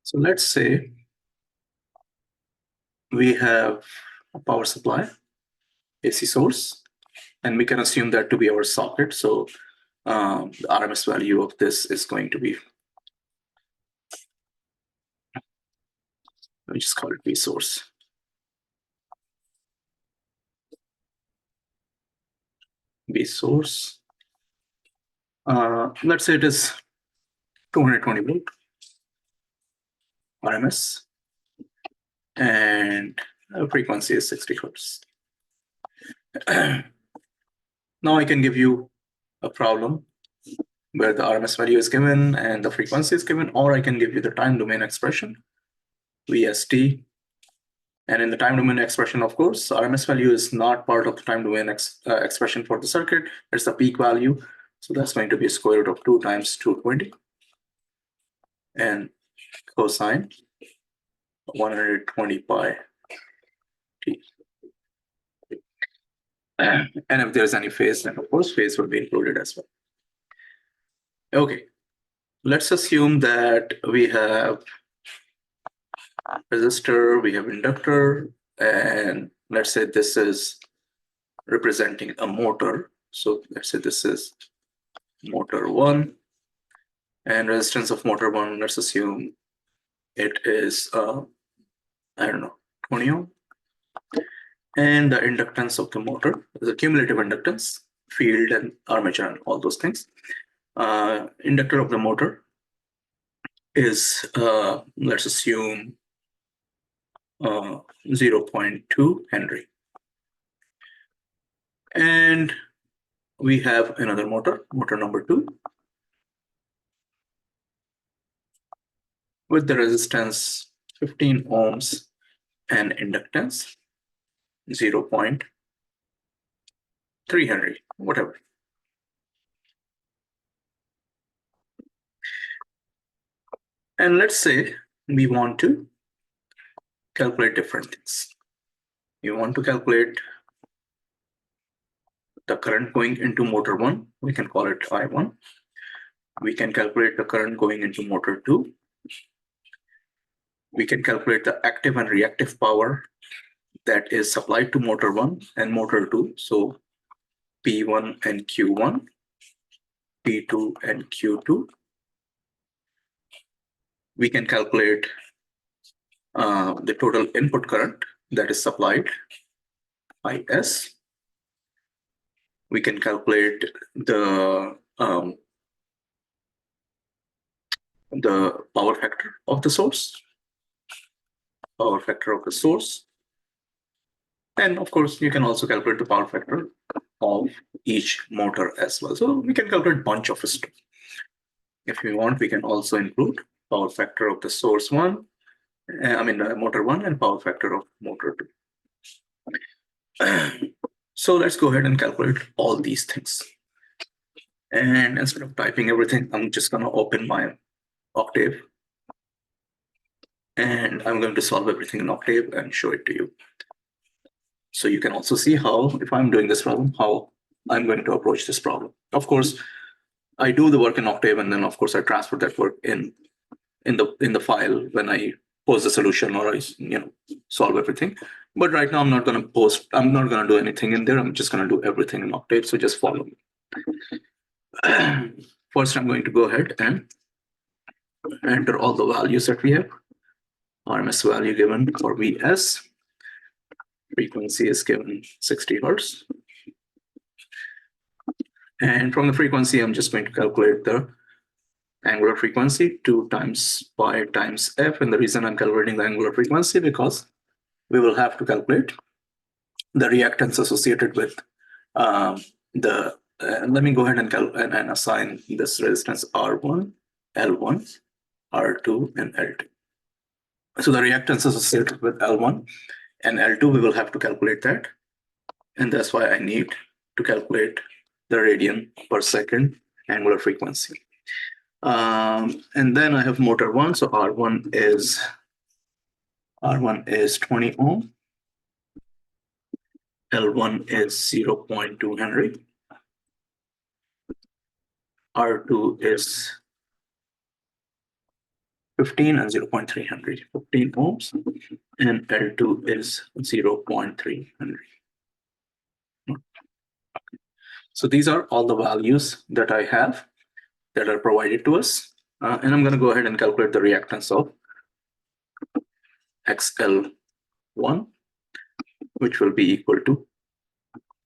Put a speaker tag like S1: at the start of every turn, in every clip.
S1: So let's say we have a power supply, AC source, and we can assume that to be our socket. So the RMS value of this is going to be, let me just call it V source. V source. Let's say it is 220 volt RMS, and frequency is 60 hertz. Now I can give you a problem where the RMS value is given and the frequency is given, or I can give you the time domain expression, VST. And in the time domain expression, of course, RMS value is not part of the time domain expression for the circuit. It's the peak value. So that's going to be square root of 2 times 220. And cosine 120 pi t. And if there's any phase, then of course phase will be included as well. Okay, let's assume that we have resistor, we have inductor, and let's say this is representing a motor. So let's say this is motor 1, and resistance of motor 1, let's assume it is, I don't know, 20 ohm. And the inductance of the motor is a cumulative inductance, field and armature and all those things. Inductor of the motor is, let's assume, 0.2 Henry. And we have another motor, motor number 2, with the resistance 15 ohms and inductance 0.3 Henry, whatever. And let's say we want to calculate different things. You want to calculate the current going into motor 1, we can call it I1. We can calculate the current going into motor 2. We can calculate the active and reactive power that is supplied to motor 1 and motor 2. So P1 and Q1, P2 and Q2. We can calculate the total input current that is supplied, IS. We can calculate the power factor of the source, and of course you can also calculate the power factor of each motor as well. So we can calculate a bunch of stuff. If we want, we can also include power factor of the source 1, motor 1, and power factor of motor 2. So let's go ahead and calculate all these things. And instead of typing everything, I'm just going to open my Octave. And I'm going to solve everything in Octave and show it to you. So you can also see how, if I'm doing this problem, how I'm going to approach this problem. Of course, I do the work in Octave, and then of course I transfer that work in the file when I post the solution or I solve everything. But right now I'm not going to do anything in there. I'm just going to do everything in Octave. So just follow me. First, I'm going to go ahead and enter all the values that we have. RMS value given for Vs. Frequency is given 60 hertz. And from the frequency, I'm just going to calculate the angular frequency, 2 times pi times f. And the reason I'm calculating the angular frequency, because we will have to calculate the reactance associated with let me go ahead and assign this resistance R1, L1, R2, and L2. So the reactance associated with L1 and L2, we will have to calculate that. And that's why I need to calculate the radian per second angular frequency. And then I have motor 1. So R1 is 20 ohm. L1 is 0.2 Henry. R2 is 15 and 0.3 Henry, 15 ohms, and L2 is 0.3 Henry. So these are all the values that I have that are provided to us. And I'm going to go ahead and calculate the reactance of XL1, which will be equal to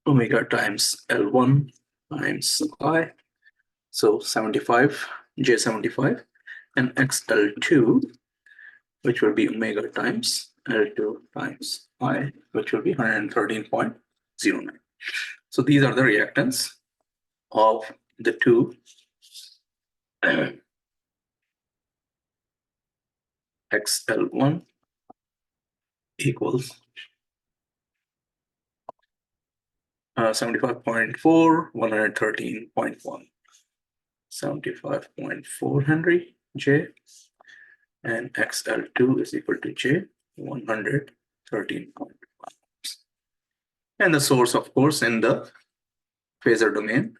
S1: omega times L1 times I. So 75, J75, and XL2, which will be omega times L2 times I, which will be 113.09. So these are the reactants of the two XL1 equals 75.4, 113.1. 75.4 Henry J, and XL2 is equal to J, 113.1. And the source, of course, in the phasor domain,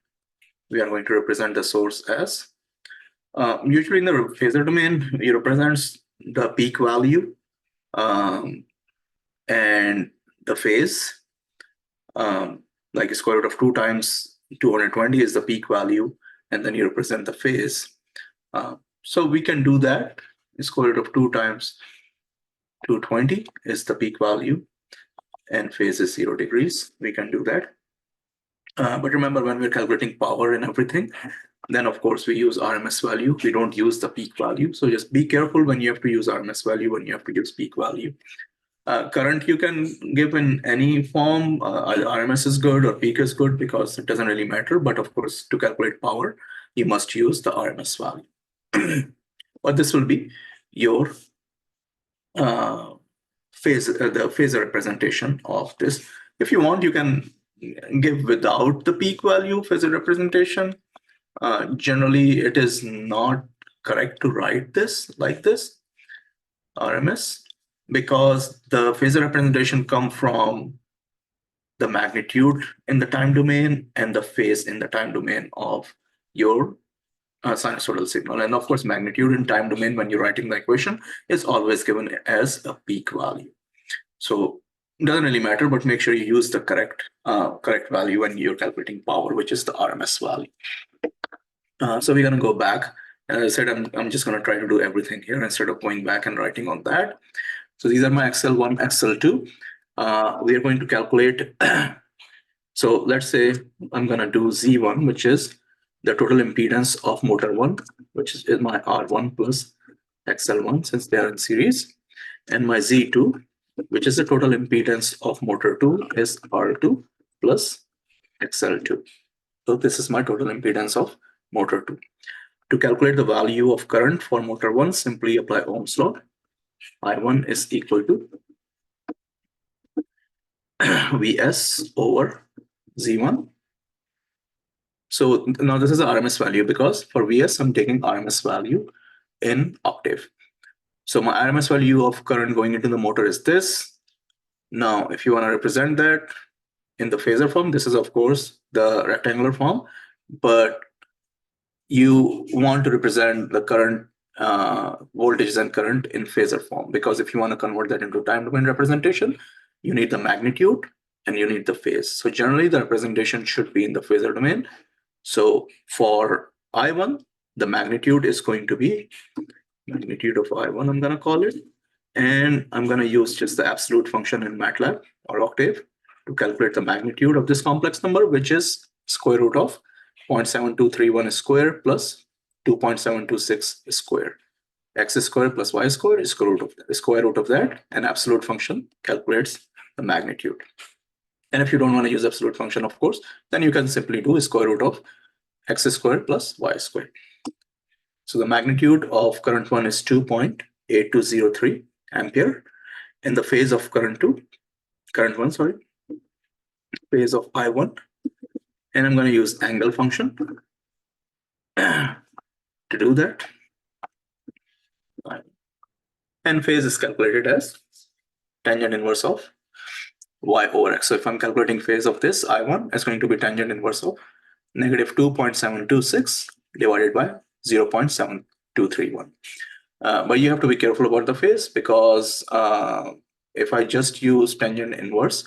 S1: we are going to represent the source as, usually in the phasor domain, it represents the peak value and the phase, like square root of 2 times 220 is the peak value, and then you represent the phase. So we can do that. Square root of 2 times 220 is the peak value, and phase is 0 degrees. We can do that. But remember, when we're calculating power and everything, then of course we use RMS value. We don't use the peak value. So just be careful when you have to use RMS value, when you have to use peak value. Current you can give in any form. Either RMS is good or peak is good, because it doesn't really matter. But of course, to calculate power, you must use the RMS value. But this will be your the phasor representation of this. If you want, you can give without the peak value phasor representation. Generally, it is not correct to write this like this, RMS, because the phasor representation come from the magnitude in the time domain and the phase in the time domain of your sinusoidal signal. And of course, magnitude in time domain, when you're writing the equation, is always given as a peak value. So it doesn't really matter, but make sure you use the correct value when you're calculating power, which is the RMS value. So we're going to go back. As I said, I'm just going to try to do everything here instead of going back and writing on that. So these are my XL1, XL2. We are going to calculate. So let's say I'm going to do Z1, which is the total impedance of motor 1, which is my R1 plus XL1, since they are in series. And my Z2, which is the total impedance of motor 2, is R2 plus XL2. So this is my total impedance of motor 2. To calculate the value of current for motor 1, simply apply Ohm's law. I1 is equal to Vs over Z1. So now this is the RMS value, because for Vs, I'm taking RMS value in Octave. So my RMS value of current going into the motor is this. Now, if you want to represent that in the phasor form, this is of course the rectangular form, but you want to represent the current voltages and current in phasor form, because if you want to convert that into time domain representation, you need the magnitude and you need the phase. So generally the representation should be in the phasor domain. So for I1, the magnitude is going to be magnitude of I1, I'm going to call it. And I'm going to use just the absolute function in MATLAB or Octave to calculate the magnitude of this complex number, which is square root of 0.7231 square plus 2.726 square. X square plus y square is square root of that, and absolute function calculates the magnitude. And if you don't want to use absolute function, of course, then you can simply do square root of x square plus y square. So the magnitude of current 1 is 2.8203 ampere. In the phase of current 1, phase of I1, and I'm going to use angle function to do that. And phase is calculated as tangent inverse of y over x. So if I'm calculating phase of this I1, it's going to be tangent inverse of negative 2.726 divided by 0.7231. But you have to be careful about the phase, because if I just use tangent inverse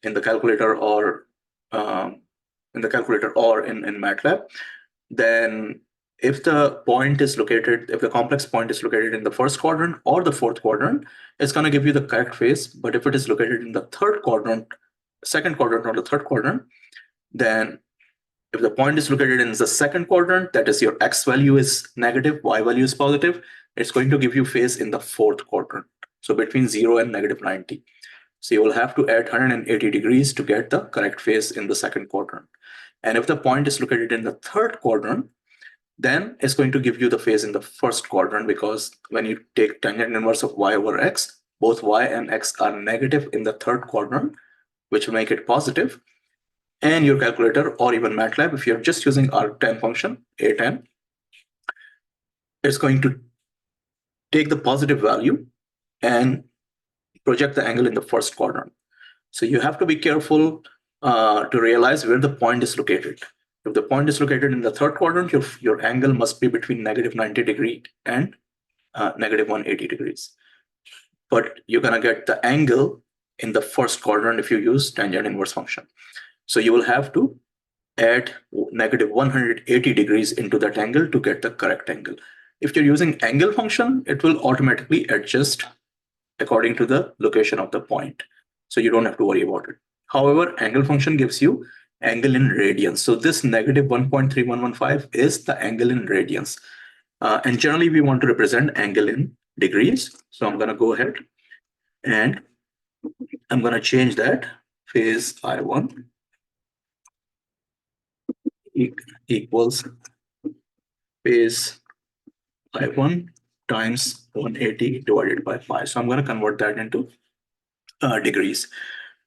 S1: in the calculator or in MATLAB, then if the complex point is located in the first quadrant or the fourth quadrant, it's going to give you the correct phase. But if it is located in the third quadrant, second quadrant, or the third quadrant, then if the point is located in the second quadrant, that is your x value is negative, y value is positive, it's going to give you phase in the fourth quadrant. So between 0 and -90. So you will have to add 180 degrees to get the correct phase in the second quadrant. And if the point is located in the third quadrant, then it's going to give you the phase in the first quadrant, because when you take tangent inverse of y over x, both y and x are negative in the third quadrant, which will make it positive. And your calculator or even MATLAB, if you're just using arctan function, A10, it's going to take the positive value and project the angle in the first quadrant. So you have to be careful to realize where the point is located. If the point is located in the third quadrant, your angle must be between -90 degree and -180 degrees. But you're going to get the angle in the first quadrant if you use tangent inverse function. So you will have to add -180 degrees into that angle to get the correct angle. If you're using angle function, it will automatically adjust according to the location of the point. So you don't have to worry about it. However, angle function gives you angle in radians. So this -1.3115 is the angle in radians. And generally, we want to represent angle in degrees. So I'm going to go ahead and I'm going to change that phase I1 equals phase I1 times 180 divided by pi. So I'm going to convert that into degrees.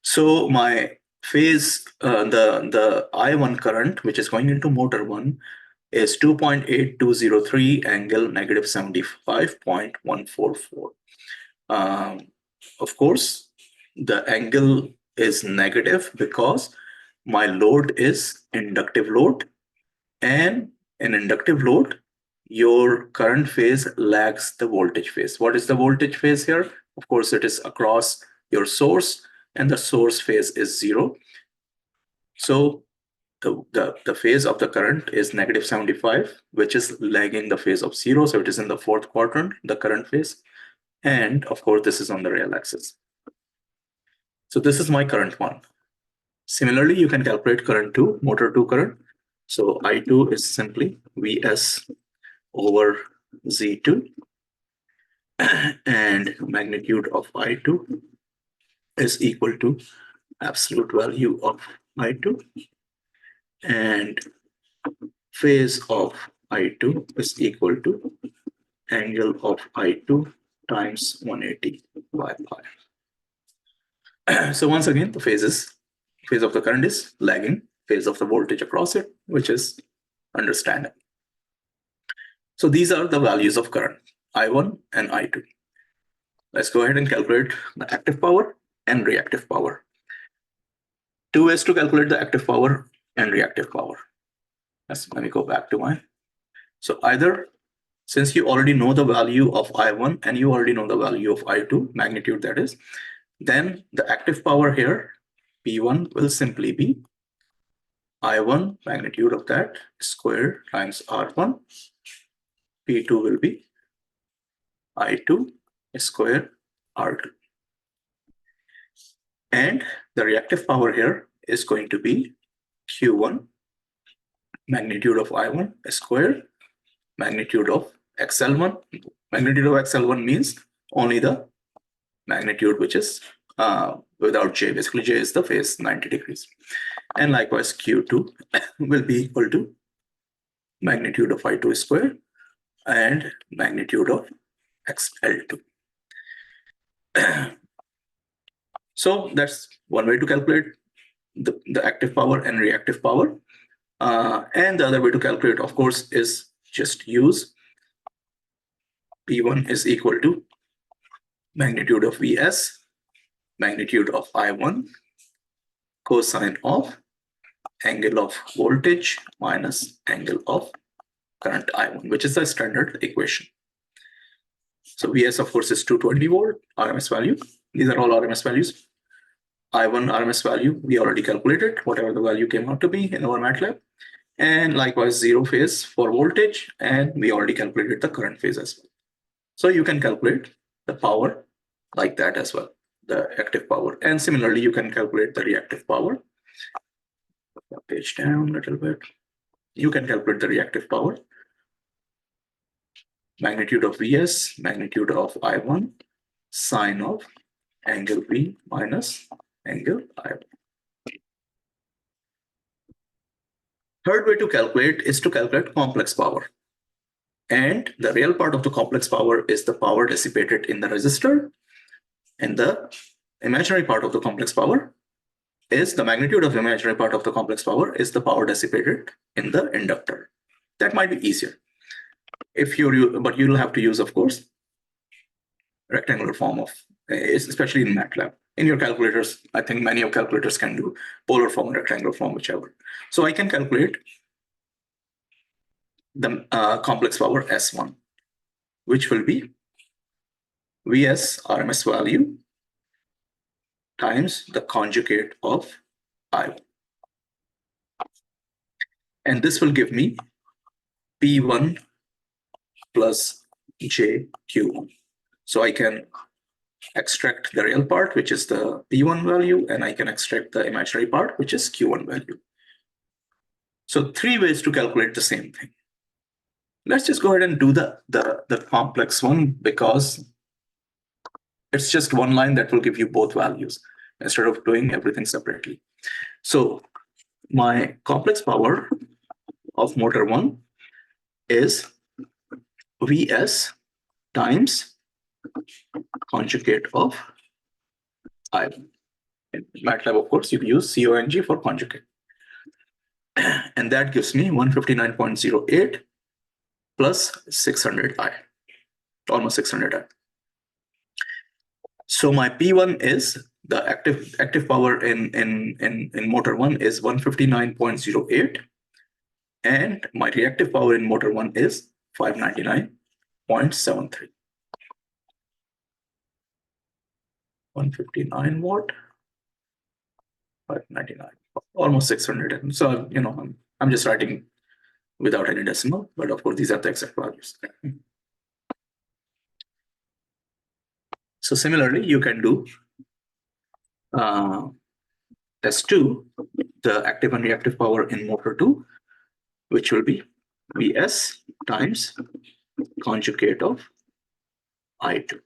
S1: So my phase, the I1 current, which is going into motor 1, is 2.8203 angle -75.144. Of course, the angle is negative because my load is inductive load, and in inductive load, your current phase lags the voltage phase. What is the voltage phase here? Of course, it is across your source, and the source phase is 0. So the phase of the current is -75, which is lagging the phase of 0. So it is in the fourth quadrant, the current phase. And of course, this is on the real axis. So this is my current one. Similarly, you can calculate current 2, motor 2 current. So I2 is simply Vs over Z2, and magnitude of I2 is equal to absolute value of I2, and phase of I2 is equal to angle of I2 times 180 by pi. So once again, the phase of the current is lagging phase of the voltage across it, which is understandable. So these are the values of current, I1 and I2. Let's go ahead and calculate the active power and reactive power. Two ways to calculate the active power and reactive power. Let me go back to mine. So either, since you already know the value of I1 and you already know the value of I2, magnitude that is, then the active power here, P1, will simply be I1 magnitude of that squared times R1. P2 will be I2 squared R2. And the reactive power here is going to be Q1 magnitude of I1 squared magnitude of XL1. Magnitude of XL1 means only the magnitude which is without J. Basically, J is the phase 90 degrees. And likewise, Q2 will be equal to magnitude of I2 squared and magnitude of XL2. So that's one way to calculate the active power and reactive power. And the other way to calculate, of course, is just use P1 is equal to magnitude of Vs, magnitude of I1, cosine of angle of voltage minus angle of current I1, which is the standard equation. So Vs, of course, is 220 volt RMS value. These are all RMS values. I1 RMS value, we already calculated, whatever the value came out to be in our MATLAB. And likewise, zero phase for voltage, and we already calculated the current phase as well. So you can calculate the power like that as well, the active power. And similarly, you can calculate the reactive power. Page down a little bit. You can calculate the reactive power. Magnitude of Vs, magnitude of I1, sine of angle V minus angle I1. Third way to calculate is to calculate complex power. And the real part of the complex power is the power dissipated in the resistor. And the imaginary part of the complex power is the magnitude of the imaginary part of the complex power is the power dissipated in the inductor. That might be easier. But you'll have to use, of course, rectangular form of, especially in MATLAB. In your calculators, I think many of calculators can do polar form, rectangular form, whichever. So I can calculate the complex power S1, which will be Vs RMS value times the conjugate of I1. And this will give me P1 plus JQ1. So I can extract the real part, which is the P1 value, and I can extract the imaginary part, which is Q1 value. So three ways to calculate the same thing. Let's just go ahead and do the complex one, because it's just one line that will give you both values instead of doing everything separately. So my complex power of motor 1 is Vs times conjugate of I1. In MATLAB, of course, you use CONG for conjugate. And that gives me 159.08 plus 600I, almost 600I. So my P1 is the active power in motor 1 is 159.08, and my reactive power in motor 1 is 599.73. 159 watt, 599, almost 600. So I'm just writing without any decimal, but of course these are the exact values. So similarly, you can do S2, the active and reactive power in motor 2, which will be Vs times conjugate of I2.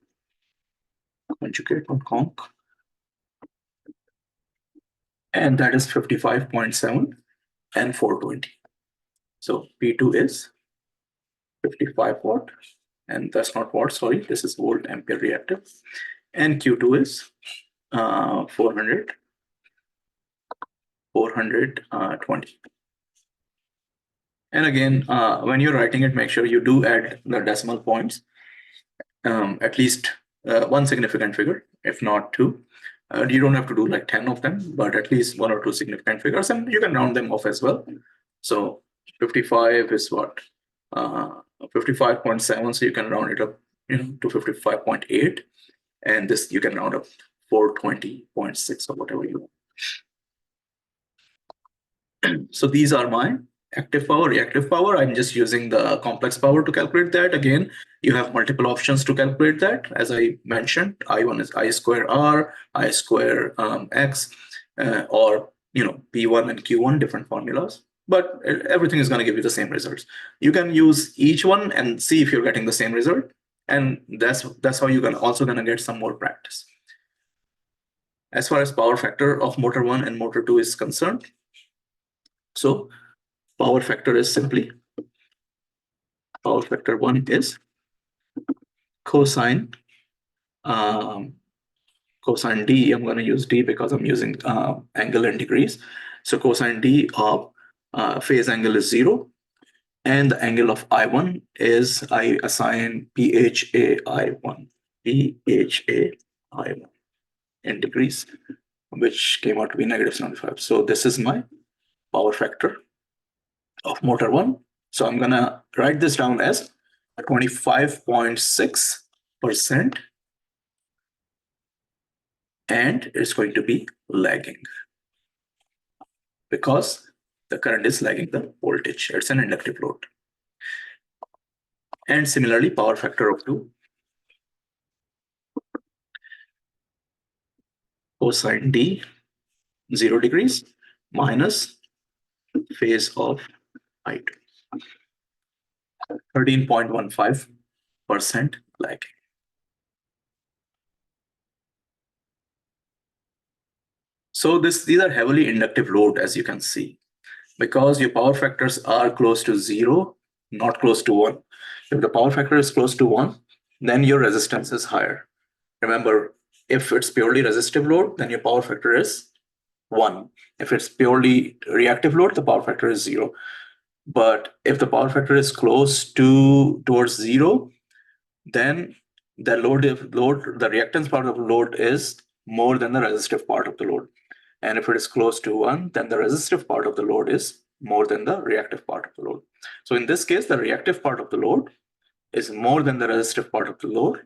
S1: Conjugate on conc. And that is 55.7 and 420. So P2 is 55 watt, and that's not watt, sorry, this is volt ampere reactive. And Q2 is 420. And again, when you're writing it, make sure you do add the decimal points, at least one significant figure, if not two. You don't have to do like 10 of them, but at least one or two significant figures, and you can round them off as well. So 55 is what? 55.7, so you can round it up to 55.8, and this you can round up 420.6 or whatever you want. So these are my active power, reactive power. I'm just using the complex power to calculate that. Again, you have multiple options to calculate that. As I mentioned, I1 is I square R, I square X, or P1 and Q1, different formulas. But everything is going to give you the same results. You can use each one and see if you're getting the same result. And that's how you're also going to get some more practice. As far as power factor of motor 1 and motor 2 is concerned, so power factor is simply, power factor 1 is cosine D. I'm going to use D because I'm using angle in degrees. So cosine D of phase angle is 0, and the angle of I1 is, I assign PHA-I1 in degrees, which came out to be -75. So this is my power factor of motor 1. So I'm gonna write this down as 25.6 percent, and it's going to be lagging because the current is lagging the voltage. It's an inductive load. And similarly, power factor of 2, cosine d 0 degrees minus phase of I2, 13.15% lagging. So these are heavily inductive load, as you can see, because your power factors are close to 0, not close to 1. If the power factor is close to 1, then your resistance is higher. Remember, if it's purely resistive load, then your power factor is 1. If it's purely reactive load, the power factor is 0. But if the power factor is close to towards 0, then the the reactance part of the load is more than the resistive part of the load. And if it is close to 1, then the resistive part of the load is more than the reactive part of the load. So in this case, the reactive part of the load is more than the resistive part of the load.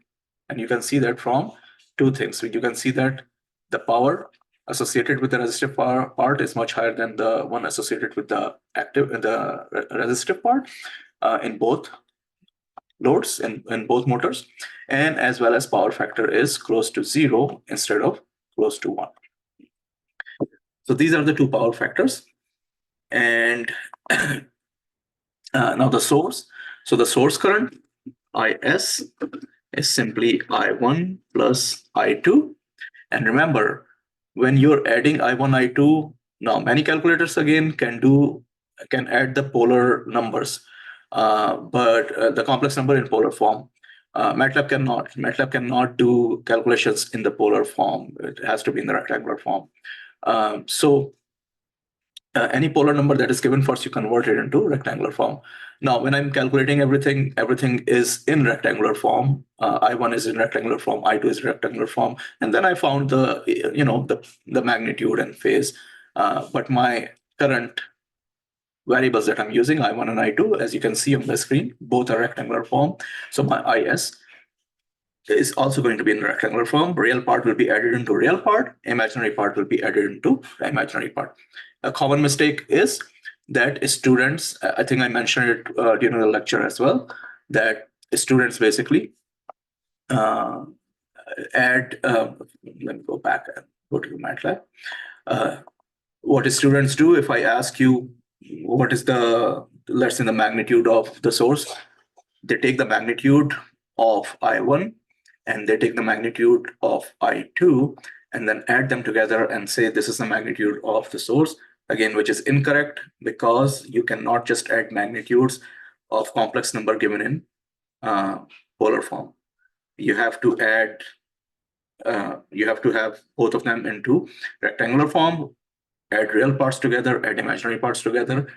S1: And you can see that from two things. So you can see that the power associated with the resistive part is much higher than the one associated with the resistive part in both loads in both motors, and as well as power factor is close to 0 instead of close to 1. So these are the two power factors. And now the source. So the source current, IS, is simply I1 plus I2. And remember, when you're adding I1, I2, now many calculators again can add the polar numbers, but the complex number in polar form. MATLAB cannot. MATLAB cannot do calculations in the polar form. It has to be in the rectangular form. So any polar number that is given first, you convert it into rectangular form. Now, when I'm calculating everything is in rectangular form. I1 is in rectangular form, I2 is in rectangular form, and then I found the magnitude and phase. But my current variables that I'm using, I1 and I2, as you can see on the screen, both are rectangular form. So my IS is also going to be in rectangular form. Real part will be added into real part. Imaginary part will be added into imaginary part. A common mistake is that students, I think I mentioned it during the lecture as well, that students basically add, let me go back and go to MATLAB. What students do, if I ask you, what is let's say the magnitude of the source, they take the magnitude of I1 and they take the magnitude of I2 and then add them together and say this is the magnitude of the source, again, which is incorrect, because you cannot just add magnitudes of complex number given in polar form. You have to have both of them into rectangular form, add real parts together, add imaginary parts together,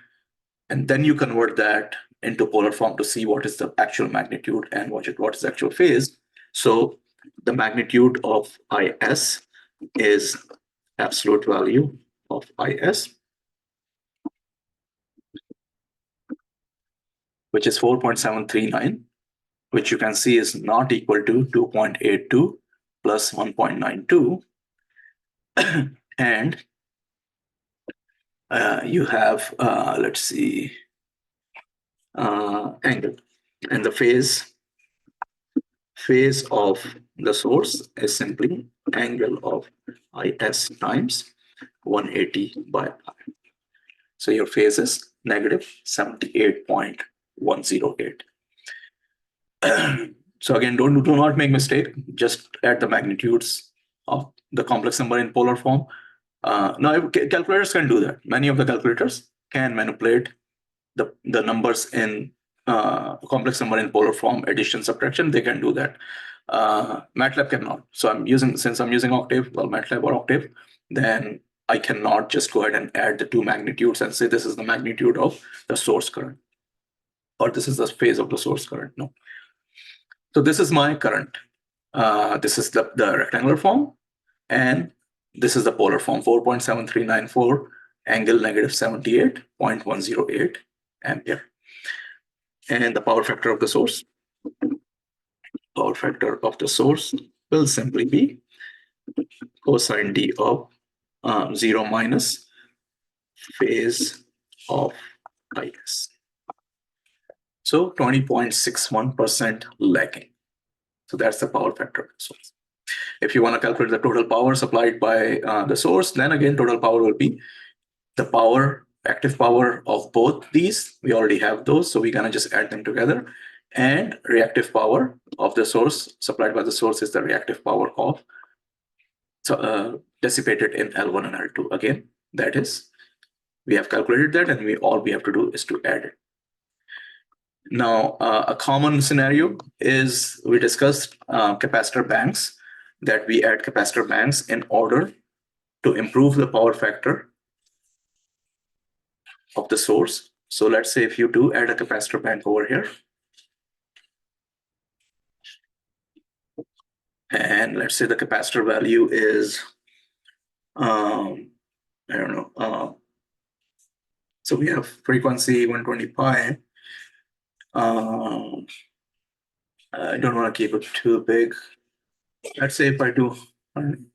S1: and then you convert that into polar form to see what is the actual magnitude and what is the actual phase. So the magnitude of IS is absolute value of IS, which is 4.739, which you can see is not equal to 2.82 plus 1.92. And you have, let's see, angle. And the phase of the source is simply angle of IS times 180 by pi. So your phase is negative 78.108. So again, do not make mistake. Just add the magnitudes of the complex number in polar form. Now, calculators can do that. Many of the calculators can manipulate the numbers in complex number in polar form, addition, subtraction. They can do that. MATLAB cannot. So since I'm using Octave, well, MATLAB or Octave, then I cannot just go ahead and add the two magnitudes and say this is the magnitude of the source current, or this is the phase of the source current. No. So this is my current. This is the rectangular form, and this is the polar form, 4.7394, angle negative 78.108 ampere. And the power factor of the source power factor of the source will simply be cosine d of 0 minus phase of IS. So 20.61% lagging. So that's the power factor of the source. If you want to calculate the total power supplied by the source, then again, total power will be the power, active power of both these. We already have those, so we're going to just add them together. And reactive power of the source supplied by the source is the reactive power of dissipated in L1 and L2. Again, that is, we have calculated that, and all we have to do is to add it. Now, a common scenario is we discussed capacitor banks, that we add capacitor banks in order to improve the power factor of the source. So let's say if you do add a capacitor bank over here, and let's say the capacitor value is, I don't know, so we have frequency 120 pi. I don't want to keep it too big. Let's say if I do 10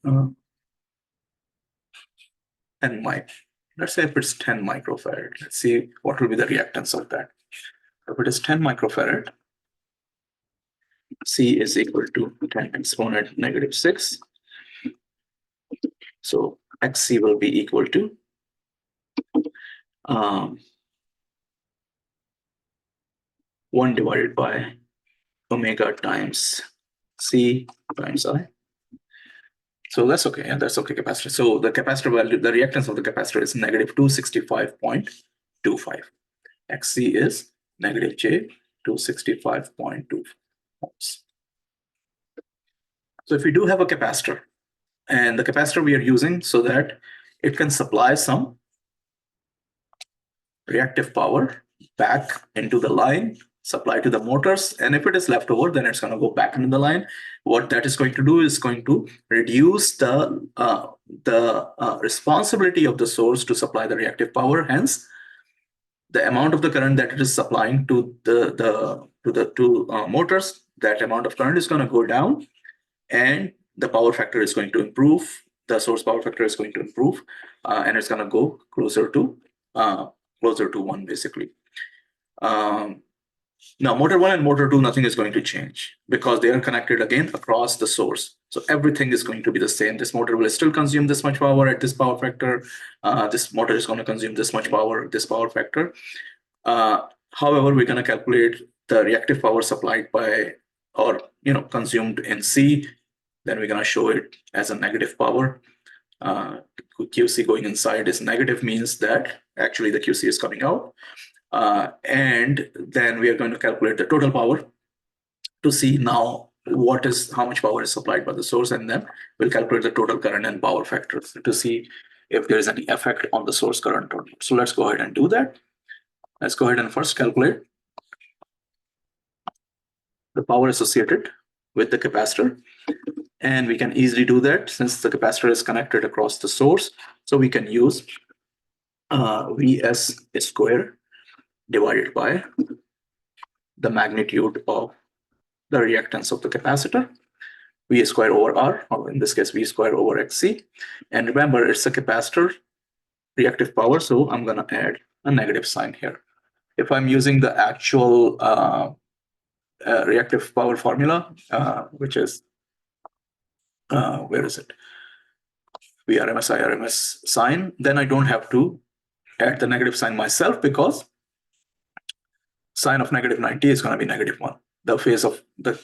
S1: mic, let's say if it's 10 microfarad, let's see what will be the reactance of that. If it is 10 microfarad, C is equal to 10 exponent negative 6. So XC will be equal to 1 divided by omega times C times I. So that's okay, and that's okay capacitor. So the capacitor value, the reactance of the capacitor is negative 265.25. XC is negative J 265.2 ohms. So if we do have a capacitor, and the capacitor we are using so that it can supply some reactive power back into the line, supply to the motors, and if it is left over, then it's going to go back into the line. What that is going to do is going to reduce the responsibility of the source to supply the reactive power. Hence, the amount of the current that it is supplying to the two motors, that amount of current is going to go down, and the power factor is going to improve. The source power factor is going to improve, and it's going to go closer to 1 basically. Now, motor 1 and motor 2, nothing is going to change because they are connected again across the source. So everything is going to be the same. This motor will still consume this much power at this power factor. This motor is going to consume this much power at this power factor. However, we're going to calculate the reactive power supplied by, or consumed in C. Then we're going to show it as a negative power. QC going inside is negative, means that actually the QC is coming out. And then we are going to calculate the total power to see now how much power is supplied by the source, and then we'll calculate the total current and power factors to see if there is any effect on the source current or not. So let's go ahead and do that. Let's go ahead and first calculate the power associated with the capacitor. And we can easily do that since the capacitor is connected across the source. So we can use Vs square divided by the magnitude of the reactance of the capacitor, V square over R, or in this case, V square over XC. And remember, it's a capacitor reactive power, so I'm going to add a negative sign here. If I'm using the actual reactive power formula, which is, where is it? VRMS, IRMS sign, then I don't have to add the negative sign myself because sine of negative 90 is going to be negative 1. The phase of the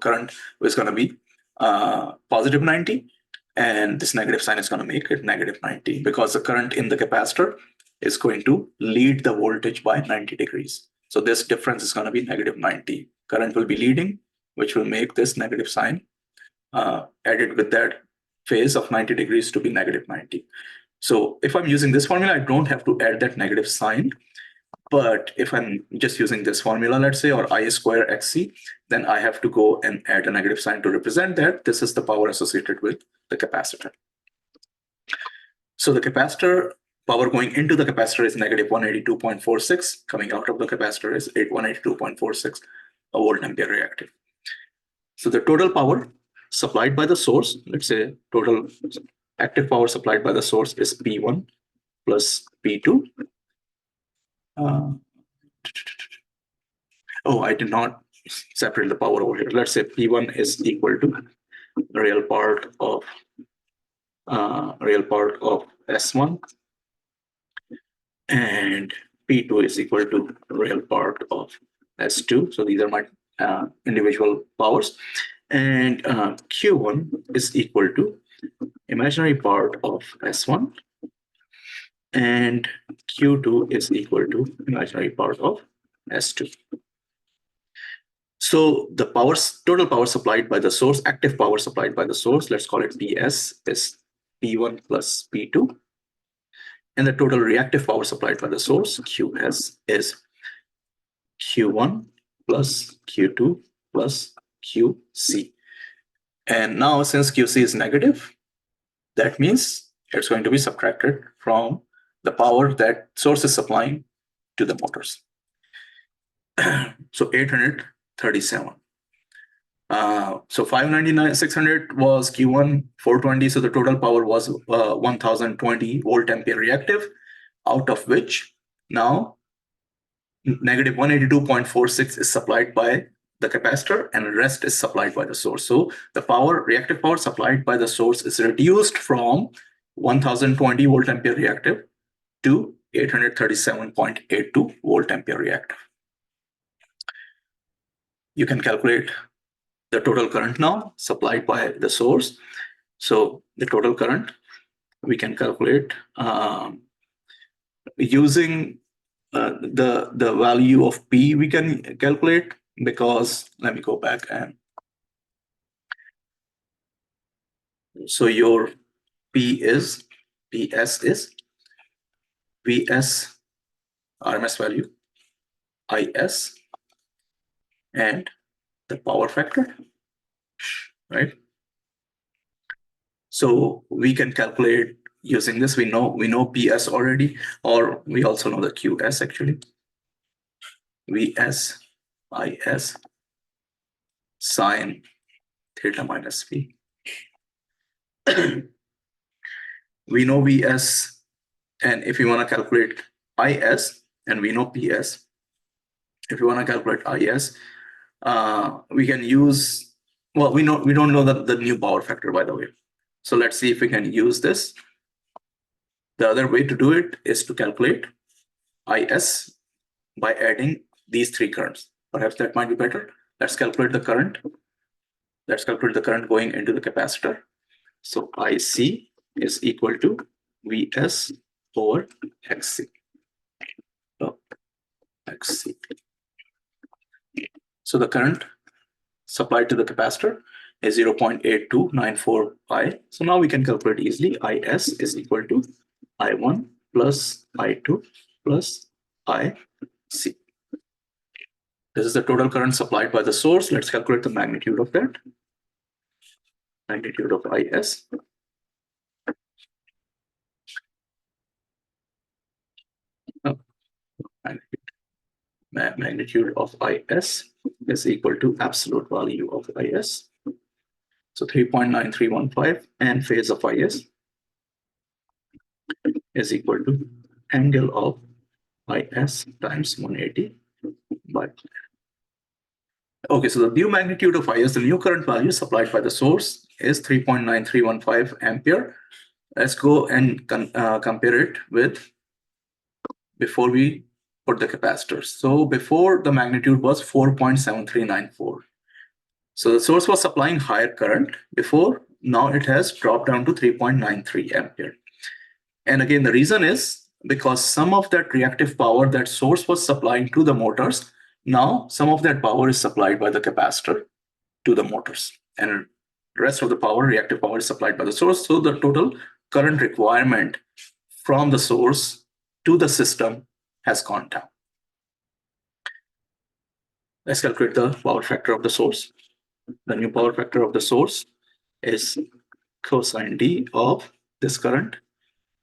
S1: current is going to be positive 90, and this negative sign is going to make it negative 90 because the current in the capacitor is going to lead the voltage by 90 degrees. So this difference is going to be negative 90. Current will be leading, which will make this negative sign added with that phase of 90 degrees to be negative 90. So if I'm using this formula, I don't have to add that negative sign. But if I'm just using this formula, let's say, or I square XC, then I have to go and add a negative sign to represent that this is the power associated with the capacitor. So the capacitor power going into the capacitor is negative 182.46. Coming out of the capacitor is 182.46 a volt ampere reactive. So the total power supplied by the source, let's say total active power supplied by the source is P1 plus P2. Oh, I did not separate the power over here. Let's say P1 is equal to real part of S1, and P2 is equal to real part of S2. So these are my individual powers, and Q1 is equal to imaginary part of S1, and Q2 is equal to imaginary part of S2. So the total power supplied by the source, active power supplied by the source, let's call it PS, is P1 plus P2. And the total reactive power supplied by the source, QS, is Q1 plus Q2 plus QC. And now since QC is negative, that means it's going to be subtracted from the power that source is supplying to the motors. So 837. So 599, 600 was Q1, 420. So the total power was 1020 volt ampere reactive, out of which now negative 182.46 is supplied by the capacitor and the rest is supplied by the source. So the reactive power supplied by the source is reduced from 1020 volt ampere reactive to 837.82 volt ampere reactive. You can calculate the total current now supplied by the source. So the total current we can calculate using the value of P we can calculate, because let me go back, and so your PS is Vs RMS value, Is, and the power factor, right? So we can calculate using this. We know PS already, or we also know the QS actually. Vs Is sine theta minus V. We know Vs, and if you want to calculate Is, and we know PS, if you want to calculate Is, we can use, well, we don't know the new power factor, by the way. So let's see if we can use this. The other way to do it is to calculate Is by adding these three currents. Perhaps that might be better. Let's calculate the current. Let's calculate the current going into the capacitor. So IC is equal to Vs over Xc. Xc. So the current supplied to the capacitor is 0.8294 pi. So now we can calculate easily. Is is equal to I1 plus I2 plus IC. This is the total current supplied by the source. Let's calculate the magnitude of that. Magnitude of Is. Magnitude of Is is equal to absolute value of Is. So 3.9315, and phase of Is is equal to angle of Is times 180 by. Okay, so the new magnitude of Is, the new current value supplied by the source, is 3.9315 ampere. Let's go and compare it with before we put the capacitors. So before, the magnitude was 4.7394. So the source was supplying higher current before. Now it has dropped down to 3.93 ampere. And again, the reason is because some of that reactive power that source was supplying to the motors, now some of that power is supplied by the capacitor to the motors, and the rest of the power, reactive power, is supplied by the source. So the total current requirement from the source to the system has gone down. Let's calculate the power factor of the source. The new power factor of the source is cosine D of this current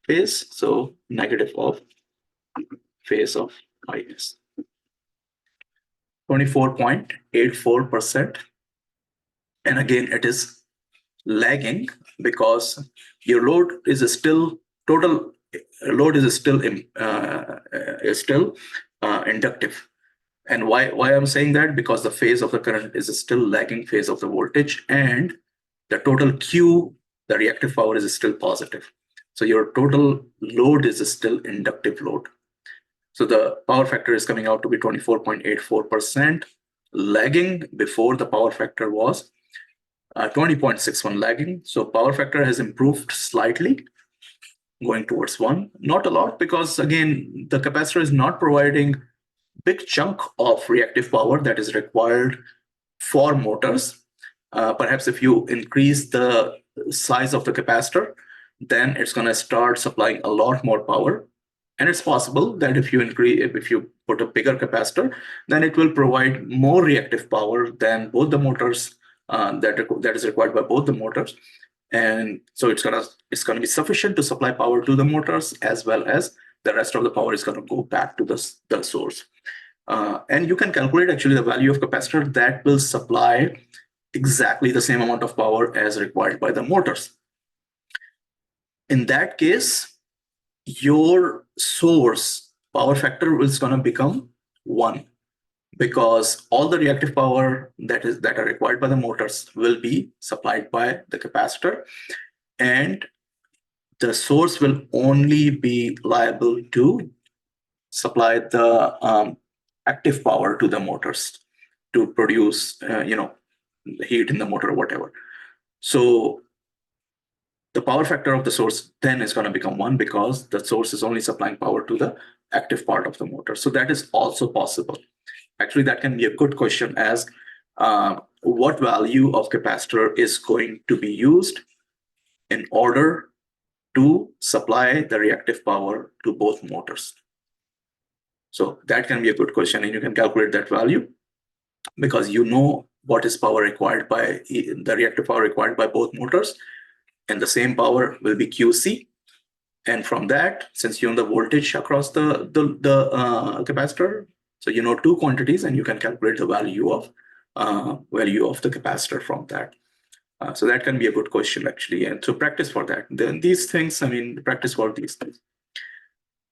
S1: phase, so negative of phase of Is. 24.84%. And again, it is lagging because your load is still total load is still inductive. And why I'm saying that? Because the phase of the current is still lagging phase of the voltage, and the total Q, the reactive power, is still positive. So your total load is still inductive load. So the power factor is coming out to be 24.84%, lagging. Before, the power factor was 20.61 lagging. So power factor has improved slightly, going towards 1. Not a lot, because again, the capacitor is not providing big chunk of reactive power that is required for motors. Perhaps if you increase the size of the capacitor, then it's going to start supplying a lot more power. And it's possible that if you put a bigger capacitor, then it will provide more reactive power than both the motors that is required by both the motors. And so it's gonna be sufficient to supply power to the motors, as well as the rest of the power is going to go back to the source. And you can calculate actually the value of capacitor that will supply exactly the same amount of power as required by the motors. In that case, your source power factor is going to become 1, because all the reactive power that are required by the motors will be supplied by the capacitor, and the source will only be liable to supply the active power to the motors to produce heat in the motor or whatever. So the power factor of the source then is going to become 1, because the source is only supplying power to the active part of the motor. So that is also possible. Actually, that can be a good question, as what value of capacitor is going to be used in order to supply the reactive power to both motors. So that can be a good question, and you can calculate that value, because you know what is power required by the reactive power required by both motors, and the same power will be QC. And from that, since you know the voltage across the capacitor, so you know 2 quantities, and you can calculate the value of the capacitor from that. So that can be a good question actually, and to practice for that. Then these things, practice for these things.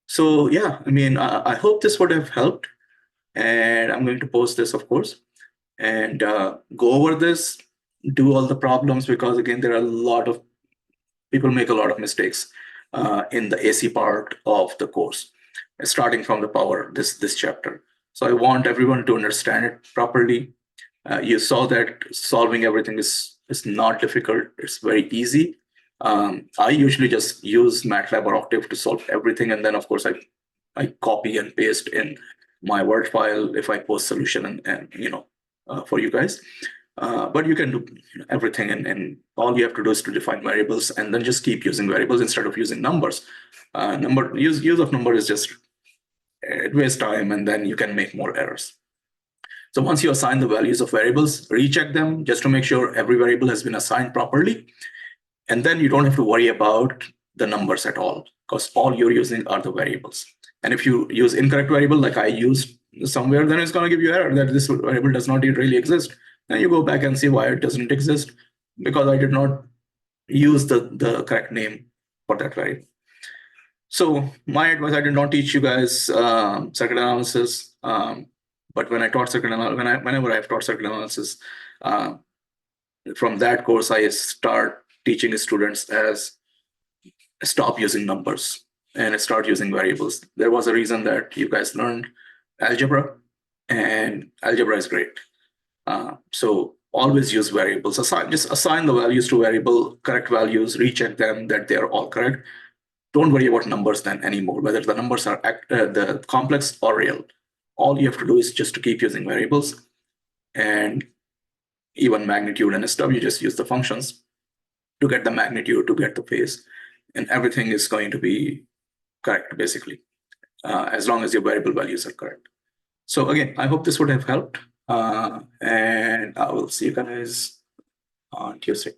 S1: So yeah, I hope this would have helped, and I'm going to post this, of course, and go over this, do all the problems, because again, there are a lot of people make a lot of mistakes in the AC part of the course, starting from the power, this chapter. So I want everyone to understand it properly. You saw that solving everything is not difficult. It's very easy. I usually just use MATLAB or Octave to solve everything, and then of course I copy and paste in my Word file if I post solution and for you guys. But you can do everything, and all you have to do is to define variables, and then just keep using variables instead of using numbers. Use of number is just, it wastes time, and then you can make more errors. So once you assign the values of variables, recheck them just to make sure every variable has been assigned properly. And then you don't have to worry about the numbers at all, because all you're using are the variables. And if you use incorrect variable, like I used somewhere, then it's going to give you error that this variable does not really exist. Then you go back and see why it doesn't exist, because I did not use the correct name for that variable. So my advice, I did not teach you guys circuit analysis, but when I taught circuit analysis, whenever I've taught circuit analysis, from that course, I start teaching students as stop using numbers and start using variables. There was a reason that you guys learned algebra, and algebra is great. So always use variables. Just assign the values to variable, correct values, recheck them that they are all correct. Don't worry about numbers then anymore, whether the numbers are the complex or real. All you have to do is just to keep using variables, and even magnitude and stuff, you just use the functions to get the magnitude, to get the phase, and everything is going to be correct, basically, as long as your variable values are correct. So again, I hope this would have helped, and I will see you guys on Tuesday.